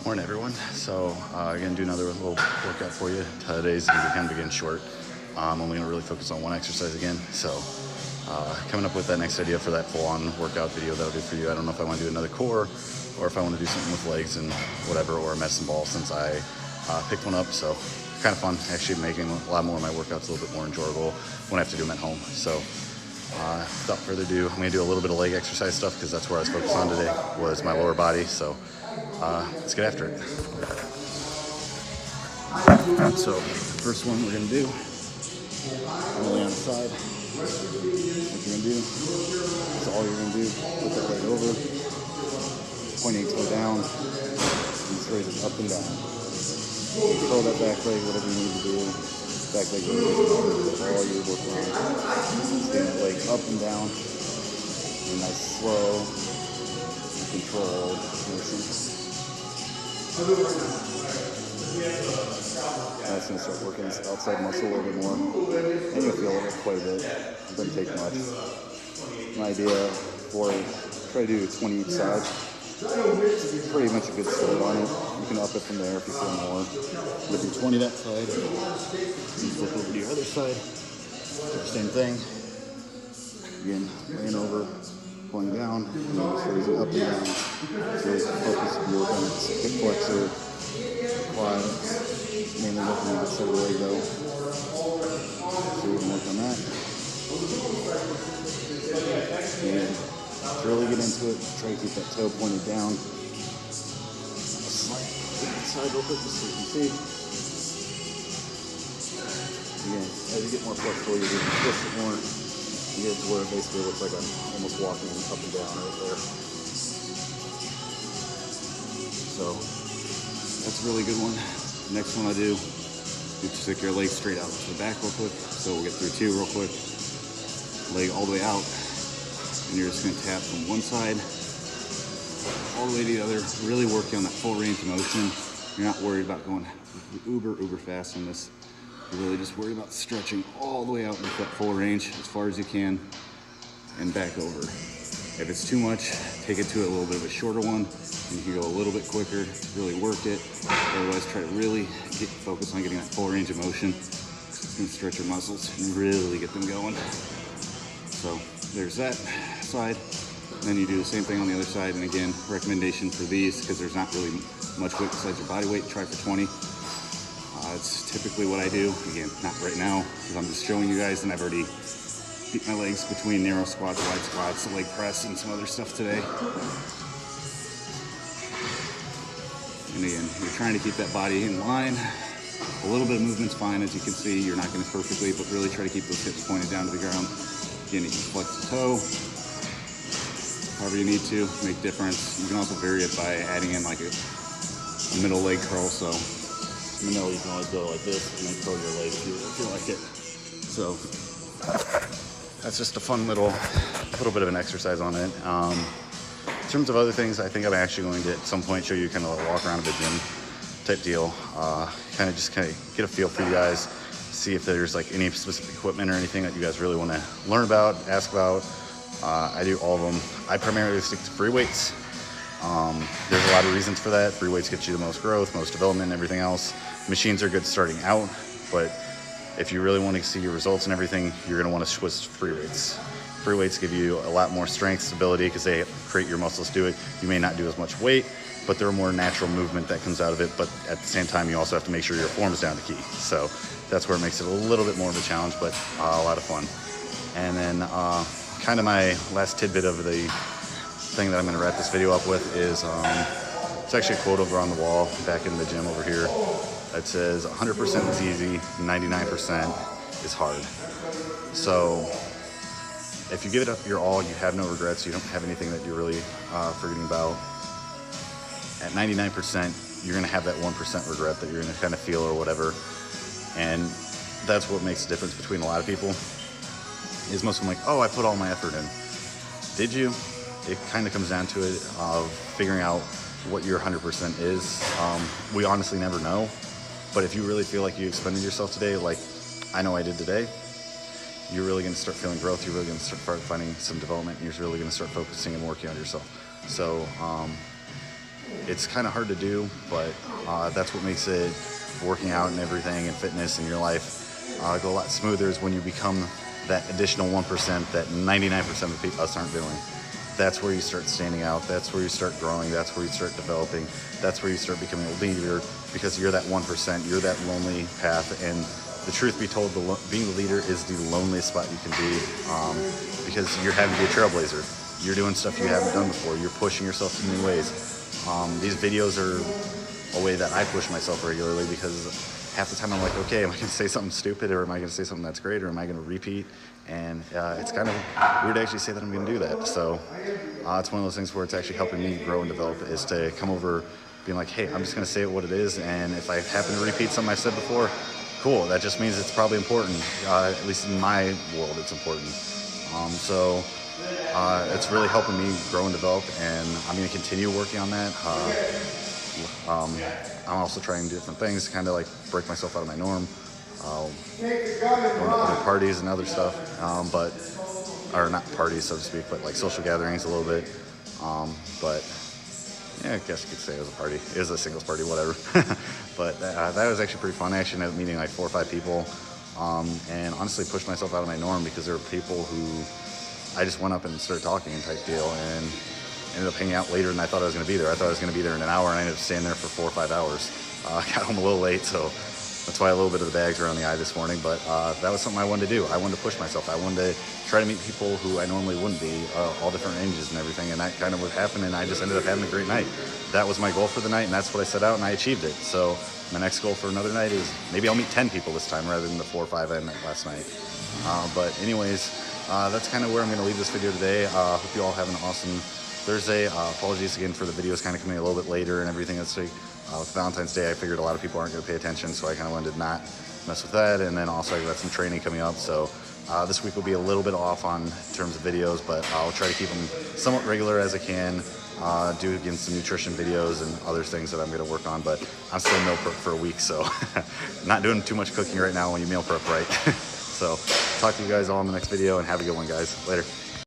Morning, everyone. So again, do another little workout for you. Today's going to be kind of again short. I'm only going to really focus on one exercise again. So coming up with that next idea for that full-on workout video that'll do for you. I don't know if I want to do another core or if I want to do something with legs and whatever, or a medicine ball, since I picked one up. So kind of fun, actually making a lot more of my workouts a little bit more enjoyable when I have to do them at home. So without further ado, I'm going to do a little bit of leg exercise stuff because that's where I was focused on today, was my lower body. So let's get after it. So first one we're going to do, only on the side. What you're going to do is all you're going to do, put that leg over, pointing toe down, and just raise it up and down. Control that back leg, whatever you need to do. Back leg is all you're working on. Just getting that leg up and down in a nice slow and controlled motion. That's going to start working this outside muscle a little bit more, and you'll feel it quite a bit. It doesn't take much. My idea for try to do 20 each side. Pretty much a good start on it. You can up it from there if you feel more. But do 20 that side, and flip over to your other side. Same thing. Again, laying over, pulling down, and then just raising up and down. So focus your hip flexor, quad, mainly looking at the side of the leg though. So we can work on that. And really get into it. Try to keep that toe pointed down. Slide inside real quick just so you can see. Again, as you get more flexible, you're going to twist it more. You get to where it basically looks like I'm almost walking up and down right there. So that's a really good one. The next one I do, you stick your leg straight out to the back real quick. So we'll get through two real quick. Leg all the way out. And you're just going to tap from one side all the way to the other. Really working on that full range of motion. You're not worried about going uber fast on this. You're really just worried about stretching all the way out with that full range as far as you can and back over. If it's too much, take it to a little bit of a shorter one, and you can go a little bit quicker to really work it. Otherwise, try to really focus on getting that full range of motion. It's going to stretch your muscles and really get them going. So there's that side. Then you do the same thing on the other side. And again, recommendation for these, because there's not really much weight besides your body weight, try for 20. It's typically what I do. Again, not right now, because I'm just showing you guys, and I've already beat my legs between narrow squats, wide squats, leg press, and some other stuff today. And again, you're trying to keep that body in line. A little bit of movement's fine, as you can see. You're not going to perfectly, but really try to keep those hips pointed down to the ground. Again, you can flex the toe, however you need to, make difference. You can also vary it by adding in like a middle leg curl. So in the middle, you can always go like this and then curl your leg if you like it. So that's just a fun little bit of an exercise on it. In terms of other things, I think I'm actually going to at some point show you kind of a walk around the gym type deal. Kind of get a feel for you guys. See if there's like any specific equipment or anything that you guys really want to learn about, ask about. I do all of them. I primarily stick to free weights. There's a lot of reasons for that. Free weights get you the most growth, most development, and everything else. Machines are good starting out, but if you really want to see your results and everything, you're going to want to switch to free weights. Free weights give you a lot more strength, stability, because they create your muscles do it. You may not do as much weight, but they're more natural movement that comes out of it. But at the same time, you also have to make sure your form's down to key. So that's where it makes it a little bit more of a challenge, but a lot of fun. And then kind of my last tidbit of the thing that I'm going to wrap this video up with is it's actually a quote over on the wall back in the gym over here. It says 100% is easy, 99% is hard. So if you give it up your all, you have no regrets, you don't have anything that you're really forgetting about. At 99%, you're going to have that 1% regret that you're going to kind of feel or whatever. And that's what makes the difference between a lot of people. Is most of them like, oh, I put all my effort in. Did you? It kind of comes down to it of figuring out what your 100% is. We honestly never know. But if you really feel like you expended yourself today, like I know I did today, you're really going to start feeling growth. You're really going to start finding some development. And you're really going to start focusing and working on yourself. So it's kind of hard to do, but that's what makes it, working out and everything and fitness in your life, go a lot smoother, is when you become that additional 1% that 99% of us aren't doing. That's where you start standing out. That's where you start growing. That's where you start developing. That's where you start becoming a leader, because you're that 1%. You're that lonely path. And the truth be told, being a leader is the loneliest spot you can be, because you're having to be a trailblazer. You're doing stuff you haven't done before. You're pushing yourself to new ways. These videos are a way that I push myself regularly, because half the time I'm like, okay, am I going to say something stupid, or am I going to say something that's great, or am I going to repeat? And it's kind of weird to actually say that I'm going to do that. So it's one of those things where it's actually helping me grow and develop, is to come over being like, hey, I'm just going to say it what it is. And if I happen to repeat something I said before, cool. That just means it's probably important. At least in my world, it's important. So it's really helping me grow and develop, and I'm going to continue working on that. I'm also trying different things, kind of like break myself out of my norm, going to other parties and other stuff, or not parties, so to speak, but like social gatherings a little bit. But yeah, I guess you could say it was a party. It was a singles party, whatever. But that was actually pretty fun. I actually ended up meeting like 4 or 5 people, and honestly pushed myself out of my norm, because there were people who I just went up and started talking and type deal, and ended up hanging out later than I thought I was going to be there. I thought I was going to be there in an hour, and I ended up staying there for 4 or 5 hours. I got home a little late, so that's why a little bit of the bags were on the eye this morning. But that was something I wanted to do. I wanted to push myself. I wanted to try to meet people who I normally wouldn't be, all different ranges and everything, and that kind of would happen, and I just ended up having a great night. That was my goal for the night, and that's what I set out, and I achieved it. So my next goal for another night is maybe I'll meet 10 people this time rather than the 4 or 5 I met last night. But anyways, that's kind of where I'm going to leave this video today. Hope you all have an awesome Thursday. Apologies again for the videos kind of coming a little bit later and everything. With Valentine's Day, I figured a lot of people aren't going to pay attention, so I kind of wanted to not mess with that. And then also I've got some training coming up, so this week will be a little bit off on terms of videos, but I'll try to keep them somewhat regular as I can. Do again some nutrition videos and other things that I'm going to work on, but I'm still meal prep for a week, so not doing too much cooking right now when you meal prep, right? So talk to you guys all in the next video, and have a good one, guys. Later.